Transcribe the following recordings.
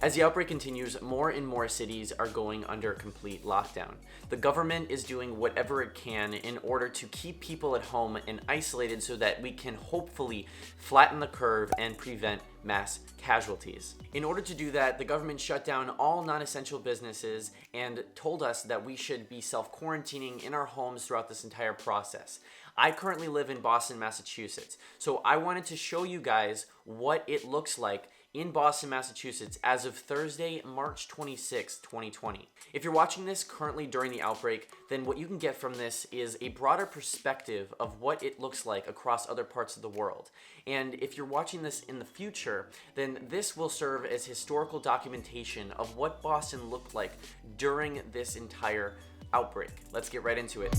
As the outbreak continues, more and more cities are going under complete lockdown. The government is doing whatever it can in order to keep people at home and isolated so that we can hopefully flatten the curve and prevent mass casualties. In order to do that, the government shut down all non-essential businesses and told us that we should be self-quarantining in our homes throughout this entire process. I currently live in Boston, Massachusetts, so I wanted to show you guys what it looks like in Boston, Massachusetts as of Thursday, March 26, 2020. If you're watching this currently during the outbreak, then what you can get from this is a broader perspective of what it looks like across other parts of the world. And if you're watching this in the future, then this will serve as historical documentation of what Boston looked like during this entire outbreak. Let's get right into it.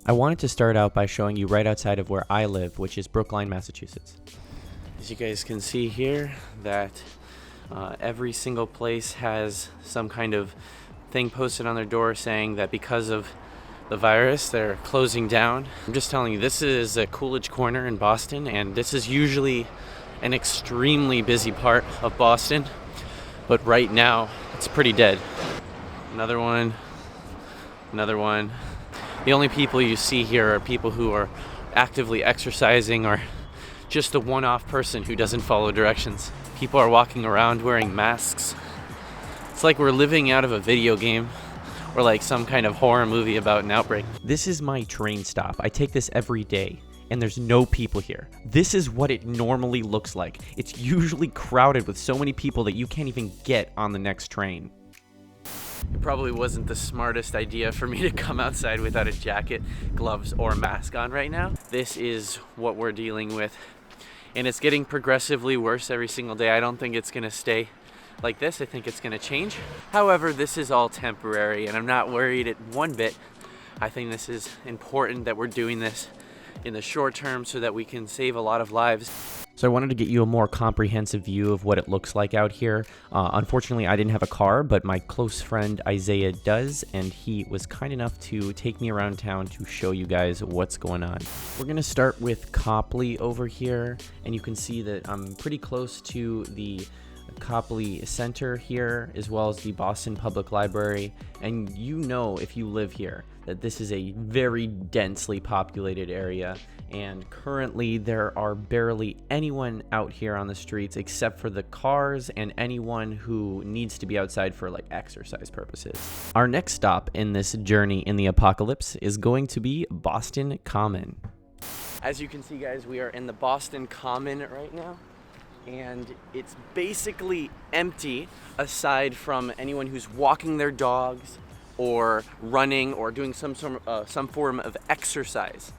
I wanted to start out by showing you right outside of where I live, which is Brookline, Massachusetts. As you guys can see here, that every single place has some kind of thing posted on their door saying that because of the virus, they're closing down. I'm just telling you, this is a Coolidge corner in Boston, and this is usually an extremely busy part of Boston, but right now it's pretty dead. Another one. The only people you see here are people who are actively exercising or just the one-off person who doesn't follow directions. People are walking around wearing masks. It's like we're living out of a video game or like some kind of horror movie about an outbreak. This is my train stop. I take this every day, and there's no people here. This is what it normally looks like. It's usually crowded with so many people that you can't even get on the next train. It probably wasn't the smartest idea for me to come outside without a jacket, gloves, or mask on right now. This is what we're dealing with, and it's getting progressively worse every single day. I don't think it's gonna stay like this. I think it's gonna change. However, this is all temporary, and I'm not worried it one bit. I think this is important that we're doing this in the short term so that we can save a lot of lives. So I wanted to get you a more comprehensive view of what it looks like out here. Unfortunately, I didn't have a car, but my close friend Isaiah does, and he was kind enough to take me around town to show you guys what's going on. We're gonna start with Copley over here, and you can see that I'm pretty close to the Copley Center here, as well as the Boston Public Library. And you know, if you live here, that this is a very densely populated area, and currently there are barely anyone out here on the streets except for the cars and anyone who needs to be outside for like exercise purposes. Our next stop in this journey in the apocalypse is going to be Boston Common. As you can see, guys, we are in the Boston Common right now, and it's basically empty aside from anyone who's walking their dogs or running or doing some form of exercise.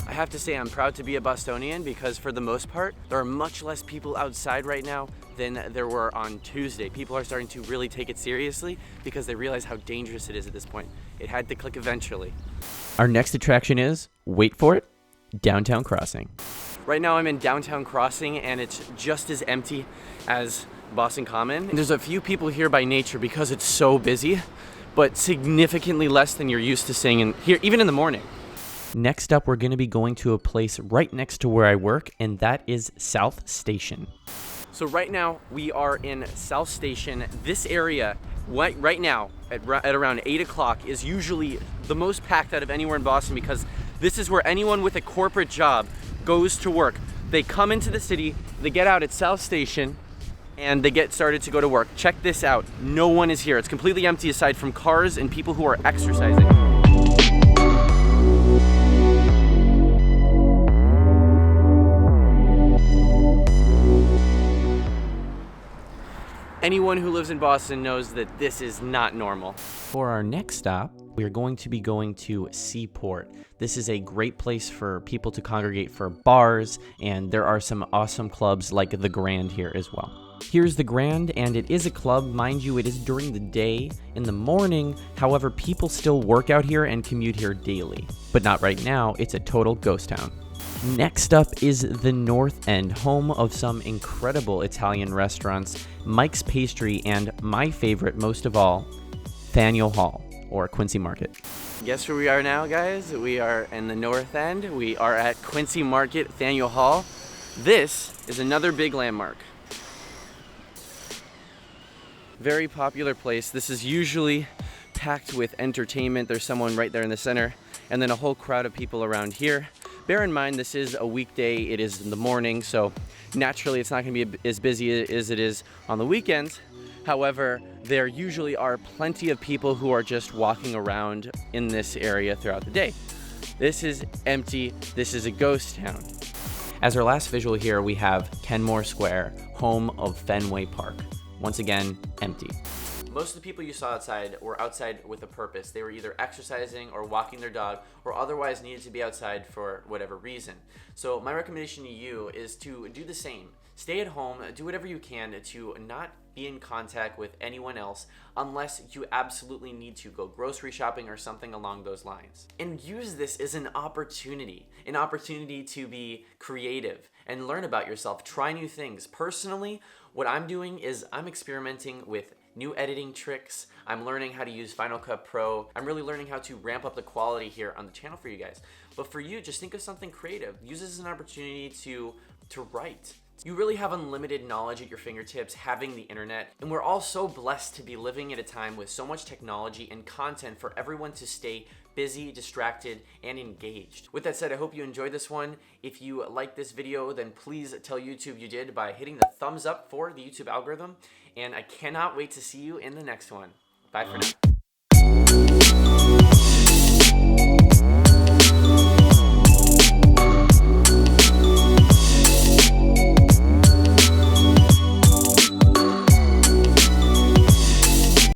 I have to say I'm proud to be a Bostonian because for the most part, there are much less people outside right now than there were on Tuesday. People are starting to really take it seriously because they realize how dangerous it is at this point. It had to click eventually. Our next attraction is, wait for it, Downtown Crossing. Right now I'm in Downtown Crossing, and it's just as empty as Boston Common. And there's a few people here by nature because it's so busy, but significantly less than you're used to seeing in here, even in the morning. Next up, we're going to be going to a place right next to where I work, and that is South Station. So right now we are in South Station. This area right now at around 8 o'clock is usually the most packed out of anywhere in Boston because this is where anyone with a corporate job goes to work. They come into the city, they get out at South Station, and they get started to go to work. Check this out. No one is here. It's completely empty aside from cars and people who are exercising. Anyone who lives in Boston knows that this is not normal. For our next stop, we are going to be going to Seaport. This is a great place for people to congregate for bars, and there are some awesome clubs like the Grand here as well. Here's the Grand, and it is a club. Mind you, it is during the day. In the morning, however, people still work out here and commute here daily. But not right now. It's a total ghost town. Next up is the North End, home of some incredible Italian restaurants, Mike's Pastry, and my favorite most of all, Faneuil Hall. or Quincy Market. Guess where we are now, guys? We are in the north end. We are at Quincy Market, Faneuil Hall. This is another big landmark. Very popular place. This is usually packed with entertainment. There's someone right there in the center, and then a whole crowd of people around here. Bear in mind, this is a weekday. It is in the morning, so naturally it's not going to be as busy as it is on the weekends. However, there usually are plenty of people who are just walking around in this area throughout the day. This is empty. This is a ghost town. As our last visual here, we have Kenmore Square, home of Fenway Park. Once again, empty. Most of the people you saw outside were outside with a purpose. They were either exercising or walking their dog or otherwise needed to be outside for whatever reason. So my recommendation to you is to do the same. Stay at home, do whatever you can to not be in contact with anyone else unless you absolutely need to go grocery shopping or something along those lines. And use this as an opportunity to be creative and learn about yourself, try new things. Personally, what I'm doing is I'm experimenting with new editing tricks. I'm learning how to use Final Cut Pro. I'm really learning how to ramp up the quality here on the channel for you guys. But for you, just think of something creative. Use this as an opportunity to write. You really have unlimited knowledge at your fingertips having the internet, and we're all so blessed to be living at a time with so much technology and content for everyone to stay busy, distracted, and engaged. With that said, I hope you enjoyed this one. If you like this video, then please tell YouTube you did by hitting the thumbs up for the YouTube algorithm, and I cannot wait to see you in the next one. Bye for now.